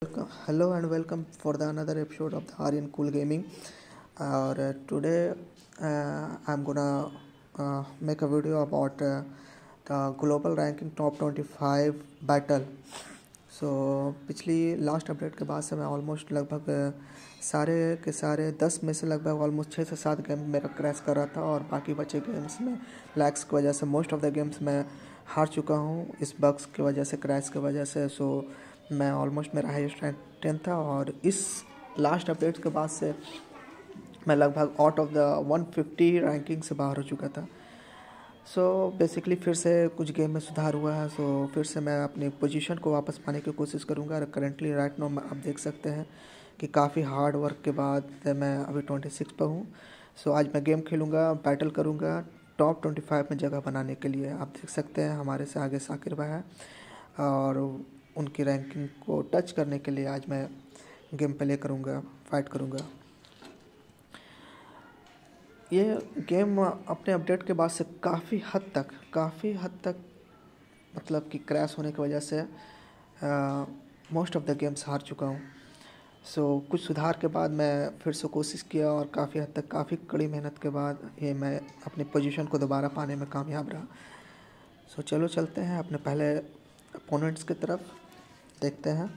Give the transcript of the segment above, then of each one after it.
Hello and welcome for the another episode of the Aryan Cool Gaming. Today I'm gonna make a video about the global ranking top 25 battle. पिछली last update के बाद से मैं almost लगभग सारे के सारे 10 में से लगभग ऑलमोस्ट 6 से 7 गेम मेरा क्रैश कर रहा था और बाकी बचे गेम्स में लैग्स की वजह से मोस्ट ऑफ द गेम्स मैं हार चुका हूँ इस बग्स की वजह से, क्रैश की वजह से। मैं ऑलमोस्ट मेरा हाईएस्ट रैंक 10 था और इस लास्ट अपडेट के बाद से मैं लगभग आउट ऑफ द 150 रैंकिंग से बाहर हो चुका था। बेसिकली फिर से कुछ गेम में सुधार हुआ है। फिर से मैं अपनी पोजीशन को वापस पाने की कोशिश करूंगा। और करेंटली राइट नाउ आप देख सकते हैं कि काफ़ी हार्ड वर्क के बाद मैं अभी 26 पर हूँ। आज मैं गेम खेलूँगा, बैटल करूँगा टॉप 25 में जगह बनाने के लिए। आप देख सकते हैं हमारे से आगे साकिर भाई है और उनकी रैंकिंग को टच करने के लिए आज मैं गेम प्ले करूँगा, फाइट करूँगा। ये गेम अपने अपडेट के बाद से काफ़ी हद तक मतलब कि क्रैश होने की वजह से मोस्ट ऑफ द गेम्स हार चुका हूँ। कुछ सुधार के बाद मैं फिर से कोशिश किया और काफ़ी हद तक काफ़ी कड़ी मेहनत के बाद ये मैं अपनी पोजीशन को दोबारा पाने में कामयाब रहा। चलो चलते हैं अपने पहले अपोनेंट्स की तरफ, देखते हैं।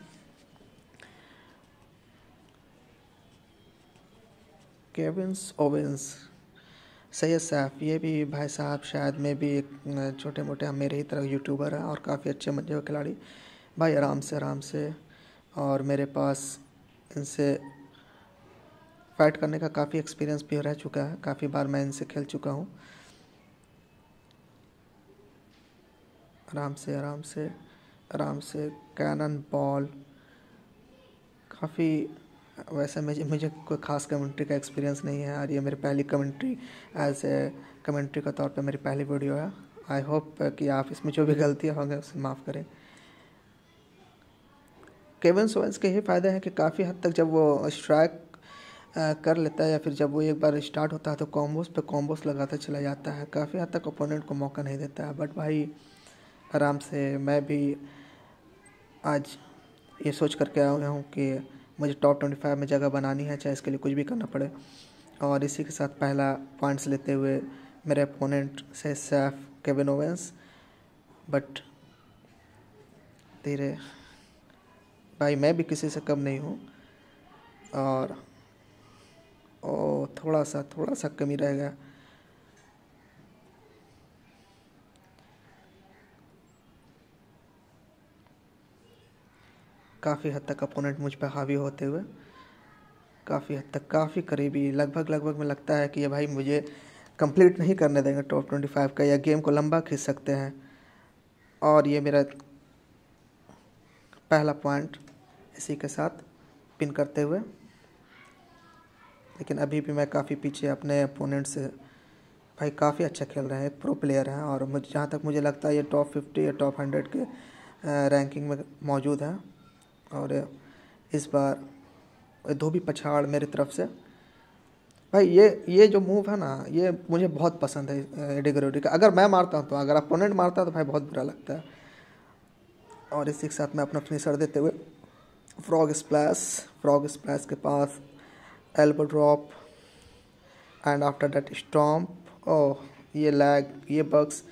केविन ओवेंस, सैयद सैफ, ये भी भाई साहब शायद में भी एक छोटे मोटे मेरे ही तरह यूट्यूबर हैं और काफ़ी अच्छे मजे हुए खिलाड़ी भाई। आराम से और मेरे पास इनसे फाइट करने का काफ़ी एक्सपीरियंस भी रह चुका है, काफ़ी बार मैं इनसे खेल चुका हूँ। आराम से कैनन बॉल, काफ़ी वैसे मुझे कोई ख़ास कमेंट्री का एक्सपीरियंस नहीं है और ये मेरी पहली कमेंट्री एज ए कमेंट्री का तौर पे मेरी पहली वीडियो है। आई होप कि आप इसमें जो भी गलतियाँ होंगे उसे माफ़ करें। केविन ओवेंस के ये फ़ायदे हैं कि काफ़ी हद तक जब वो स्ट्राइक कर लेता है या फिर जब वो एक बार स्टार्ट होता है तो कॉम्बोस पे कॉम्बोस लगाता चला जाता है, काफ़ी हद तक ओपोनेंट को मौका नहीं देता है। बट भाई आराम से मैं भी आज ये सोच करके आया हूँ कि मुझे टॉप 25 में जगह बनानी है, चाहे इसके लिए कुछ भी करना पड़े। और इसी के साथ पहला पॉइंट्स लेते हुए मेरे अपोनेंट से सैफ केविन ओवेंस। बट धीरे भाई मैं भी किसी से कम नहीं हूँ और थोड़ा सा कमी रह गया। काफ़ी हद तक अपोनेंट मुझ पर हावी होते हुए काफ़ी हद तक काफ़ी करीबी लगभग में लगता है कि ये भाई मुझे कंप्लीट नहीं करने देंगे टॉप 25 का, या गेम को लंबा खींच सकते हैं। और ये मेरा पहला पॉइंट इसी के साथ पिन करते हुए, लेकिन अभी भी मैं काफ़ी पीछे अपने अपोनेंट से। भाई काफ़ी अच्छा खेल रहे हैं, एक प्रो प्लेयर हैं और मुझे जहाँ तक मुझे लगता है ये टॉप 50 या टॉप 100 के रैंकिंग में मौजूद है। और इस बार धोबी पछाड़ मेरी तरफ से। भाई ये जो मूव है ना, ये मुझे बहुत पसंद है एडी ग्रोडी का। अगर मैं मारता हूँ तो, अगर अपोनेंट मारता है तो भाई बहुत बुरा लगता है। और इसी के साथ मैं अपना फिनिशर देते हुए फ्रॉग स्प्लैश के पास elbow drop and after that stomp. Oh ये लैग, ये बग्स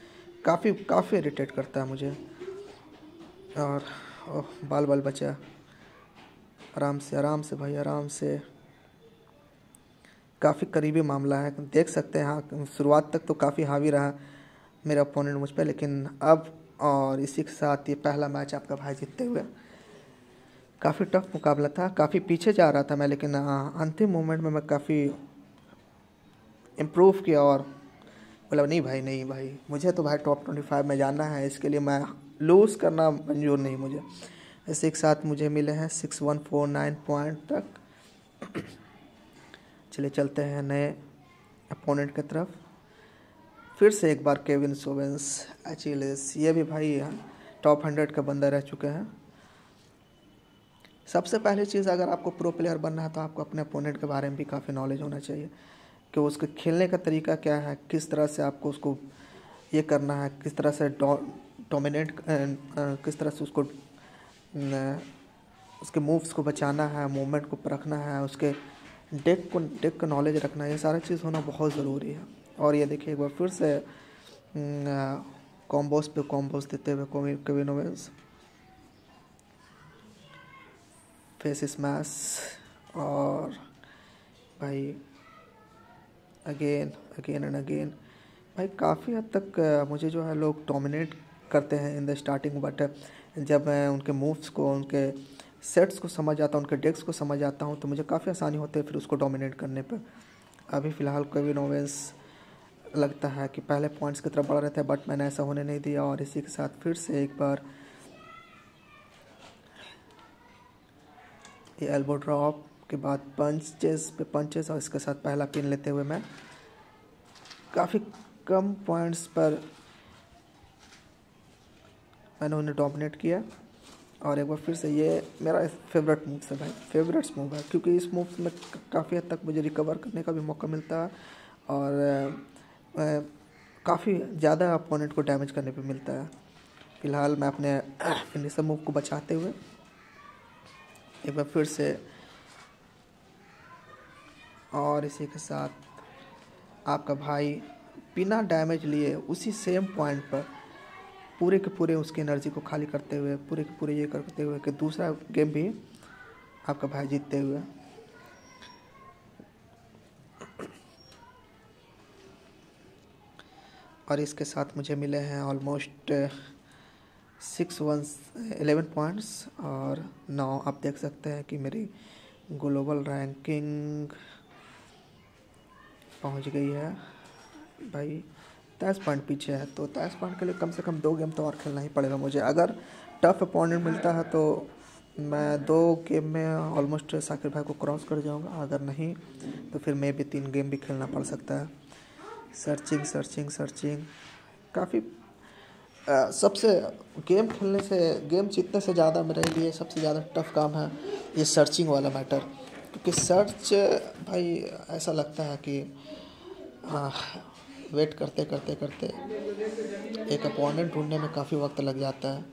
काफ़ी इरिटेट करता है मुझे। और ओह बाल बचा। आराम से भाई, आराम से। काफ़ी करीबी मामला है, देख सकते हैं। हाँ, शुरुआत तक तो काफ़ी हावी रहा मेरा अपोनेंट मुझ पर, लेकिन अब और इसी के साथ ये पहला मैच आपका भाई जीतते हुए। काफ़ी टफ मुकाबला था, काफ़ी पीछे जा रहा था मैं, लेकिन अंतिम मोमेंट में मैं काफ़ी इम्प्रूव किया और बोला नहीं भाई मुझे तो भाई टॉप 25 में जाना है, इसके लिए मैं लूज़ करना मंजूर नहीं मुझे। इसी के साथ मुझे मिले हैं 6149 पॉइंट तक। चलिए चलते हैं नए अपोनेंट की तरफ। फिर से एक बार केविन ओवेंस एचिलिस, ये भी भाई टॉप 100 का बंदा रह चुके हैं। सबसे पहली चीज़, अगर आपको प्रो प्लेयर बनना है तो आपको अपने अपोनेंट के बारे में भी काफ़ी नॉलेज होना चाहिए कि उसके खेलने का तरीका क्या है, किस तरह से आपको उसको ये करना है, किस तरह से डोमिनेट, किस तरह से उसको उसके मूव्स को बचाना है, मूवमेंट को परखना है, उसके डेक का नॉलेज रखना है, ये सारा चीज़ होना बहुत ज़रूरी है। और ये देखिए एक बार फिर से कॉम्बोस पे कॉम्बोस देते हुए केविन ओवेंस, फेस स्मैश, और भाई अगेन एंड अगेन। भाई काफ़ी हद तक मुझे जो है लोग डोमिनेट करते हैं इन द स्टार्टिंग, बट जब मैं उनके मूव्स को, उनके सेट्स को समझ आता हूँ, उनके डेक्स को समझ आता हूँ, तो मुझे काफ़ी आसानी होती है फिर उसको डोमिनेट करने पर। अभी फ़िलहाल केविन ओवेंस लगता है कि पहले पॉइंट्स की तरफ बढ़ रहे थे, बट मैंने ऐसा होने नहीं दिया, और इसी के साथ फिर से एक बार ये एल्बो ड्रॉप के बाद पंचेस पे पंचेस, और इसके साथ पहला पिन लेते हुए मैं काफ़ी कम पॉइंट्स पर मैंने उन्हें डोमिनेट किया। और एक बार फिर से ये मेरा फेवरेट मूव है भाई, फेवरेट्स मूव है, क्योंकि इस मूव में काफ़ी हद तक मुझे रिकवर करने का भी मौका मिलता है, और काफ़ी ज़्यादा अपोनेंट को डैमेज करने पे मिलता है। फ़िलहाल मैं अपने फिनिशर मूव को बचाते हुए एक बार फिर से, और इसी के साथ आपका भाई बिना डैमेज लिए उसी सेम पॉइंट पर पूरे के पूरे उसकी एनर्जी को खाली करते हुए, पूरे के पूरे ये करते हुए कि दूसरा गेम भी आपका भाई जीतते हुए। और इसके साथ मुझे मिले हैं ऑलमोस्ट 11 पॉइंट्स, और 9 आप देख सकते हैं कि मेरी ग्लोबल रैंकिंग पहुंच गई है भाई 23 पॉइंट पीछे है। तो 23 पॉइंट के लिए कम से कम 2 गेम तो और खेलना ही पड़ेगा मुझे। अगर टफ अपोनेंट मिलता है तो मैं 2 गेम में ऑलमोस्ट साकिर भाई को क्रॉस कर जाऊंगा, अगर नहीं तो फिर मैं भी 3 गेम भी खेलना पड़ सकता है। सर्चिंग काफ़ी सबसे गेम खेलने से, गेम जीतने से ज़्यादा मेरे लिए सबसे ज़्यादा टफ काम है ये सर्चिंग वाला मैटर, क्योंकि सर्च भाई ऐसा लगता है कि वेट करते करते करते एक अपोनेंट ढूंढने में काफ़ी वक्त लग जाता है।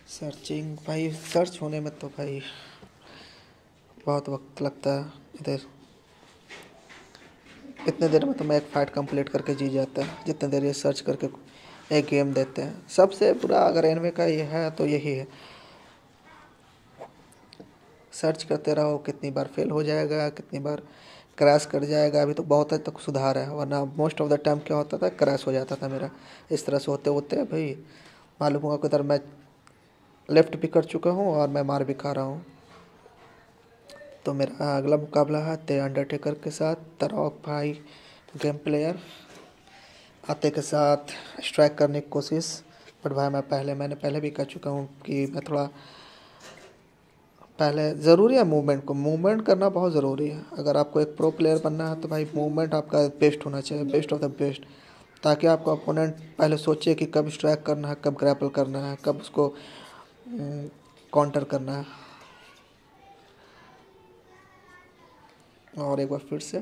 सर्चिंग भाई, सर्च होने में तो भाई बहुत वक्त लगता है। इधर इतने देर में तो मैं एक फ़ाइट कंप्लीट करके जी जाता है, जितने देर ये सर्च करके एक गेम देते हैं। सबसे बुरा अगर एनिमे का ये है तो यही है, सर्च करते रहो, कितनी बार फेल हो जाएगा, कितनी बार क्रैश कर जाएगा। अभी तो बहुत हद तक सुधार है, वरना मोस्ट ऑफ द टाइम क्या होता था, क्रैश हो जाता था मेरा। इस तरह से होते होते भाई मालूम होगा कि उधर मैं लेफ्ट भी कर चुका हूँ और मैं मार भी खा रहा हूँ। तो मेरा अगला मुकाबला है द अंडरटेकर के साथ। द रॉक भाई गेम प्लेयर आते के साथ स्ट्राइक करने की कोशिश, बट भाई मैंने पहले भी कह चुका हूँ कि मैं थोड़ा पहले ज़रूरी है मूवमेंट करना बहुत ज़रूरी है। अगर आपको एक प्रो प्लेयर बनना है तो भाई मूवमेंट आपका बेस्ट होना चाहिए, बेस्ट ऑफ द बेस्ट, ताकि आपका अपोनेंट पहले सोचे कि कब स्ट्राइक करना है, कब ग्रैपल करना है, कब उसको काउंटर करना है। और एक बार फिर से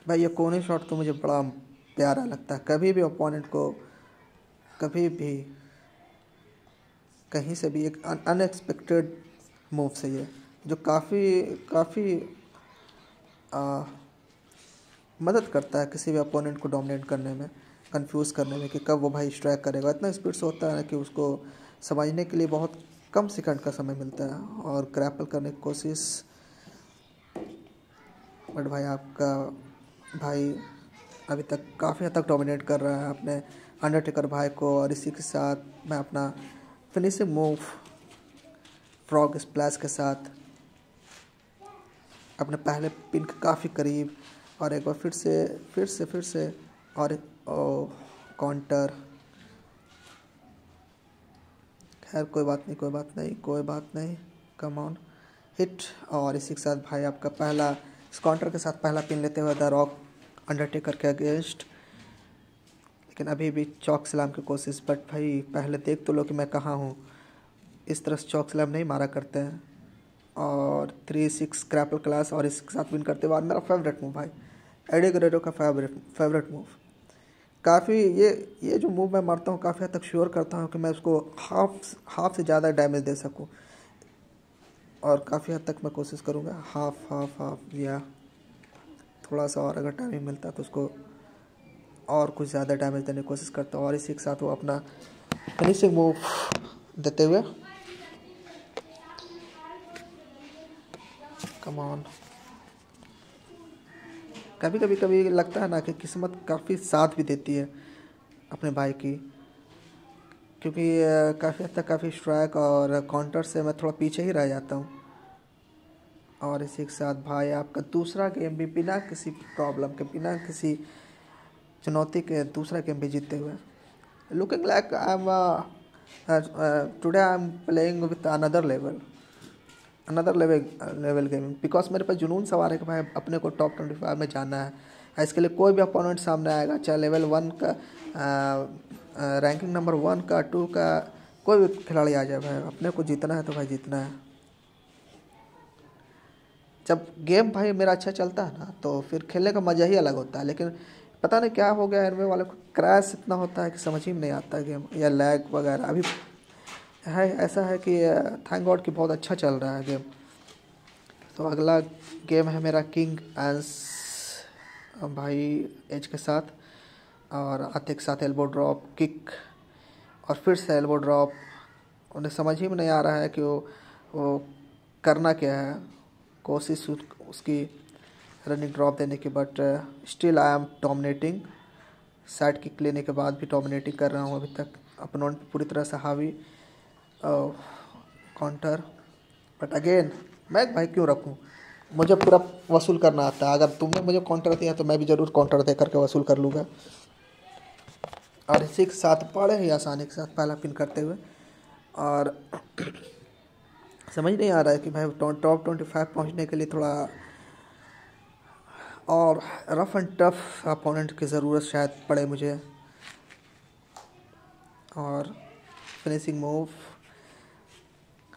भाई ये कोने शॉट तो मुझे बड़ा प्यारा लगता है। कभी भी अपोनेंट को कभी भी कहीं से भी एक अनएक्सपेक्टेड मूव से ये जो काफ़ी मदद करता है किसी भी अपोनेंट को डोमिनेट करने में, कंफ्यूज करने में कि कब वो भाई स्ट्राइक करेगा। इतना स्पीड से होता है कि उसको समझने के लिए बहुत कम सेकंड का समय मिलता है, और ग्रैपल करने की कोशिश। बट भाई आपका भाई अभी तक काफ़ी हद तक डोमिनेट कर रहा है अपने अंडरटेकर भाई को। और इसी के साथ मैं अपना फिनिशिंग मूव फ्रॉग स्प्लैश के साथ अपने पहले पिन के काफ़ी करीब, और एक बार फिर से और काउंटर। खैर कोई बात नहीं, कम ऑन हिट। और इसी के साथ भाई आपका पहला इस काउंटर के साथ पहला पिन लेते हुए द रॉक अंडरटेकर के अगेंस्ट। लेकिन अभी भी चौक सलाम की कोशिश, बट भाई पहले देख तो लो कि मैं कहाँ हूँ। इस तरह से चौक सलाम नहीं मारा करते हैं। और 3-6 ग्रैपल क्लास, और इसके साथ विन करते बाद मेरा फेवरेट मूव भाई एडी गुerrero का फेवरेट मूव। काफ़ी ये जो मूव मैं मारता हूँ काफ़ी हद तक श्योर करता हूँ कि मैं उसको हाफ से ज़्यादा डैमेज दे सकूँ, और काफ़ी हद तक मैं कोशिश करूँगा हाफ या थोड़ा सा और अगर टाइमिंग मिलता तो उसको और कुछ ज़्यादा डैमेज देने की कोशिश करता हूँ। और इसी के साथ वो अपना फिनिशिंग मूव देते हुए कम ऑन। कभी लगता है ना कि किस्मत काफ़ी साथ भी देती है अपने भाई की, क्योंकि काफ़ी हद तक काफ़ी स्ट्राइक और काउंटर से मैं थोड़ा पीछे ही रह जाता हूँ। और इसी के साथ भाई आपका दूसरा गेम भी बिना किसी प्रॉब्लम के, बिना किसी चुनौती के दूसरा गेम भी जीतते हुए। Looking like I am today I am playing with another level gaming, because मेरे पास जुनून सवार है कि भाई अपने को टॉप 25 में जाना है। इसके लिए कोई भी अपोनेंट सामने आएगा, चाहे लेवल 1 का रैंकिंग नंबर 1 का 2 का कोई भी खिलाड़ी आ जाए, भाई अपने को जीतना है तो भाई जीतना है। जब गेम भाई मेरा अच्छा चलता है ना तो फिर खेलने का मज़ा ही अलग होता है, लेकिन पता नहीं क्या हो गया एनवे वाले को, क्रैश इतना होता है कि समझ ही नहीं आता गेम, या लैग वगैरह। अभी है ऐसा है कि थैंक गॉड कि बहुत अच्छा चल रहा है गेम। तो अगला गेम है मेरा किंग एंस भाई एज के साथ, और आते के साथ एल्बो ड्रॉप किक और फिर से एल्बो ड्रॉप। उन्हें समझ ही में नहीं आ रहा है कि वो करना क्या है। कोशिश उसकी रनिंग ड्रॉप देने की, but still I am dominating. Side kick लेने के बाद भी डोमिनेटिंग कर रहा हूँ अभी तक, अपोनेंट पूरी तरह से हावी। काउंटर, बट अगेन मैं भाई क्यों रखूँ, मुझे पूरा वसूल करना आता है। अगर तुमने मुझे काउंटर दिया तो मैं भी ज़रूर काउंटर दे करके वसूल कर लूँगा। और इसी के साथ बड़े ही आसानी के साथ पहला पिन करते हुए, और समझ नहीं आ रहा है कि भाई टॉप 25 पहुंचने के लिए थोड़ा और रफ एंड टफ अपोनेंट की ज़रूरत शायद पड़े मुझे। और फिनिशिंग मूव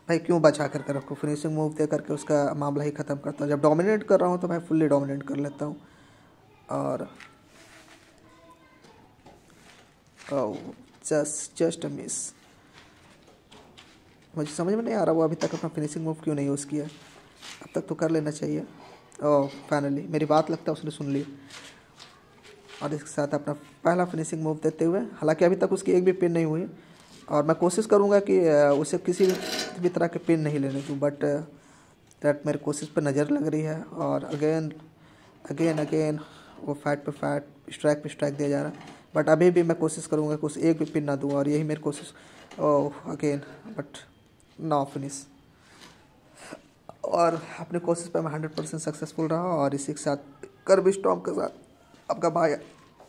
भाई क्यों बचा करके रखो, फिनिशिंग मूव दे करके उसका मामला ही ख़त्म करता हूँ। जब डोमिनेट कर रहा हूँ तो मैं फुल्ली डोमिनेट कर लेता हूँ। और जस्ट अ मिस। मुझे समझ में नहीं आ रहा वो अभी तक अपना फिनिशिंग मूव क्यों नहीं यूज़ किया, अब तक तो कर लेना चाहिए। ओह फाइनली मेरी बात लगता है उसने सुन ली। और इसके साथ अपना पहला फिनिशिंग मूव देते हुए, हालांकि अभी तक उसकी एक भी पिन नहीं हुई, और मैं कोशिश करूंगा कि उसे किसी भी तरह के पिन नहीं लेने दूं, बट दैट मेरी कोशिश पर नज़र लग रही है। और अगेन वो फैट पे फैट, स्ट्राइक पे स्ट्राइक दिया जा रहा है, बट अभी भी मैं कोशिश करूंगा कि उसे एक भी पिन ना दूं, और यही मेरी कोशिश। ओह अगेन, बट नो फिनिश। और अपनी कोशिश पे मैं 100% सक्सेसफुल रहा। और इसी के साथ कर्ब स्टॉर्म के साथ आपका भाई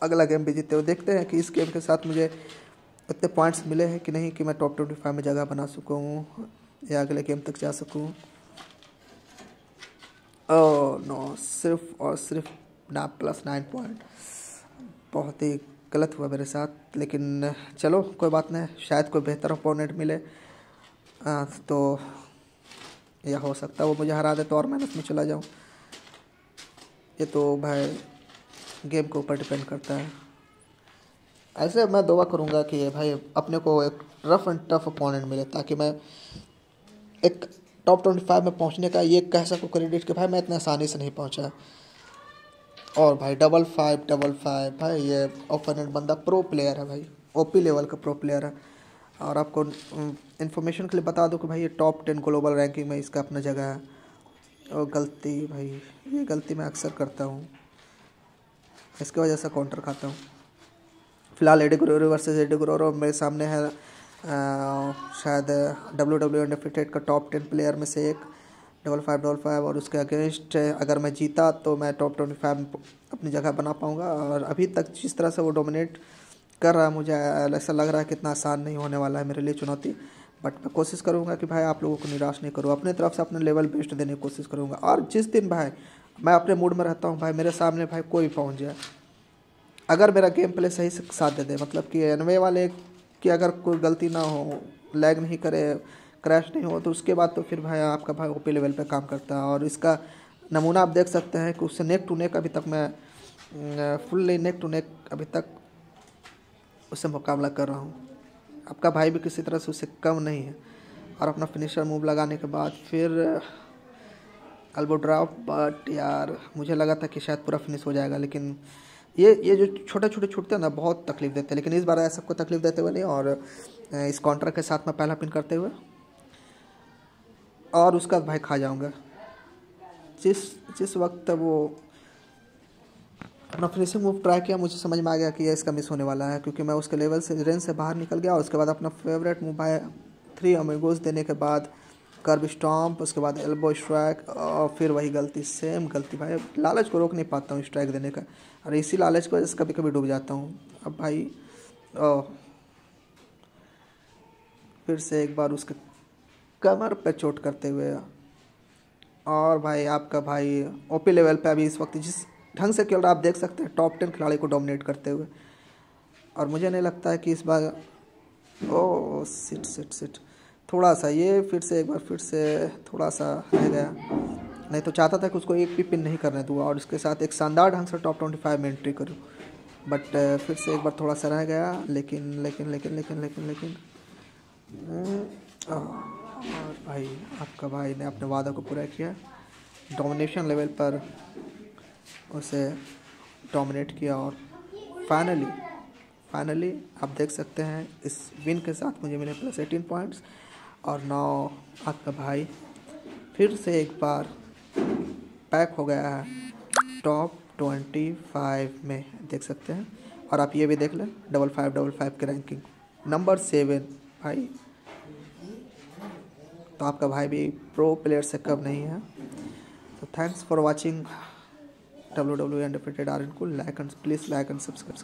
अगला गेम भी जीते हुए। देखते हैं कि इस गेम के साथ मुझे इतने पॉइंट्स मिले हैं कि नहीं कि मैं टॉप 25 में जगह बना सकूँ या अगले गेम तक जा सकूँ। ओह नो, सिर्फ और सिर्फ ना +9 पॉइंट, बहुत ही गलत हुआ मेरे साथ। लेकिन चलो कोई बात नहीं, शायद कोई बेहतर अपोनेंट मिले तो यह हो सकता है वो मुझे हरा दे तो और मेहनत में चला जाऊँ। ये तो भाई गेम के ऊपर डिपेंड करता है। ऐसे मैं दुआ करूँगा कि भाई अपने को एक रफ एंड टफ अपोनेंट मिले, ताकि मैं एक टॉप 25 में पहुंचने का ये कह सकूँ क्रेडिट कि भाई मैं इतने आसानी से नहीं पहुंचा। और भाई 5-5 भाई ये ओपोनेंट बंदा प्रो प्लेयर है भाई, ओपी लेवल का प्रो प्लेयर है। और आपको इन्फॉर्मेशन के लिए बता दूं कि भाई ये टॉप 10 ग्लोबल रैंकिंग में इसका अपना जगह है। और गलती भाई, ये गलती मैं अक्सर करता हूँ, इसकी वजह से काउंटर खाता हूँ। फिलहाल एडी गुरोरो वर्सेस एडी गुरोरो मेरे सामने है, शायद WWE अनडिफिटेड का टॉप 10 प्लेयर में से एक, 5555। और उसके अगेंस्ट अगर मैं जीता तो मैं टॉप 25 में अपनी जगह बना पाऊँगा। और अभी तक जिस तरह से वो डोमिनेट कर रहा है, मुझे ऐसा लग रहा है कि इतना आसान नहीं होने वाला है मेरे लिए चुनौती। बट मैं कोशिश करूँगा कि भाई आप लोगों को निराश नहीं करूँ, अपने तरफ से अपने लेवल बेस्ट देने की कोशिश करूँगा। और जिस दिन भाई मैं अपने मूड में रहता हूँ, भाई मेरे सामने भाई कोई पहुँच जाए, अगर मेरा गेम प्ले सही से साथ दे दे, मतलब कि एनवे वाले की अगर कोई गलती ना हो, लैग नहीं करे, क्रैश नहीं हो, तो उसके बाद तो फिर भाई आपका भाई ओपी लेवल पे काम करता है। और इसका नमूना आप देख सकते हैं कि उससे नेक टू नेक अभी तक मैं फुल्ली नेक टू नेक अभी तक उससे मुकाबला कर रहा हूँ। आपका भाई भी किसी तरह से उससे कम नहीं है। और अपना फिनिशर मूव लगाने के बाद फिर एल्बो ड्रॉप, बट यार मुझे लगा था कि शायद पूरा फिनिश हो जाएगा, लेकिन ये जो छोटे छोटे छूटते हैं ना बहुत तकलीफ देते हैं, लेकिन इस बार ऐसा कोई तकलीफ देते हुए नहीं। और इस काउंटर के साथ मैं पहला पिन करते हुए और उसका भाई खा जाऊंगा। जिस वक्त वो अपना फिनिशिंग मूव ट्राई किया, मुझे समझ में आ गया कि ये इसका मिस होने वाला है, क्योंकि मैं उसके लेवल से रेंज से बाहर निकल गया। और उसके बाद अपना फेवरेट मूव आया 3 अमेगोस देने के बाद कर्ब स्टॉम्प, उसके बाद एल्बो स्ट्राइक, और फिर वही गलती, सेम गलती। भाई लालच को रोक नहीं पाता हूँ स्ट्राइक देने का, और इसी लालच की वजह से कभी कभी डूब जाता हूँ। अब भाई फिर से एक बार उसके कमर पे चोट करते हुए, और भाई आपका भाई ओपी लेवल पे अभी इस वक्त जिस ढंग से खेल रहा है, आप देख सकते हैं टॉप 10 खिलाड़ी को डोमिनेट करते हुए। और मुझे नहीं लगता है कि इस बार सिट थोड़ा सा ये फिर से एक बार फिर से थोड़ा सा रह गया। नहीं तो चाहता था कि उसको एक भी पिन नहीं करने दूँ और उसके साथ एक शानदार ढंग से टॉप 25 में एंट्री करूँ, बट फिर से एक बार थोड़ा सा रह गया। लेकिन और भाई आपका भाई ने अपने वादा को पूरा किया, डोमिनेशन लेवल पर उसे डोमिनेट किया। और फाइनली आप देख सकते हैं इस विन के साथ मुझे मिले +18 पॉइंट्स। और नाउ आपका भाई फिर से एक बार पैक हो गया है टॉप 25 में, देख सकते हैं। और आप ये भी देख लें 5555 की रैंकिंग नंबर 7 भाई। तो आपका भाई भी प्रो प्लेयर से कम नहीं है। तो thanks for watching WWE Undefeated Aryan Cool. Please like and subscribe.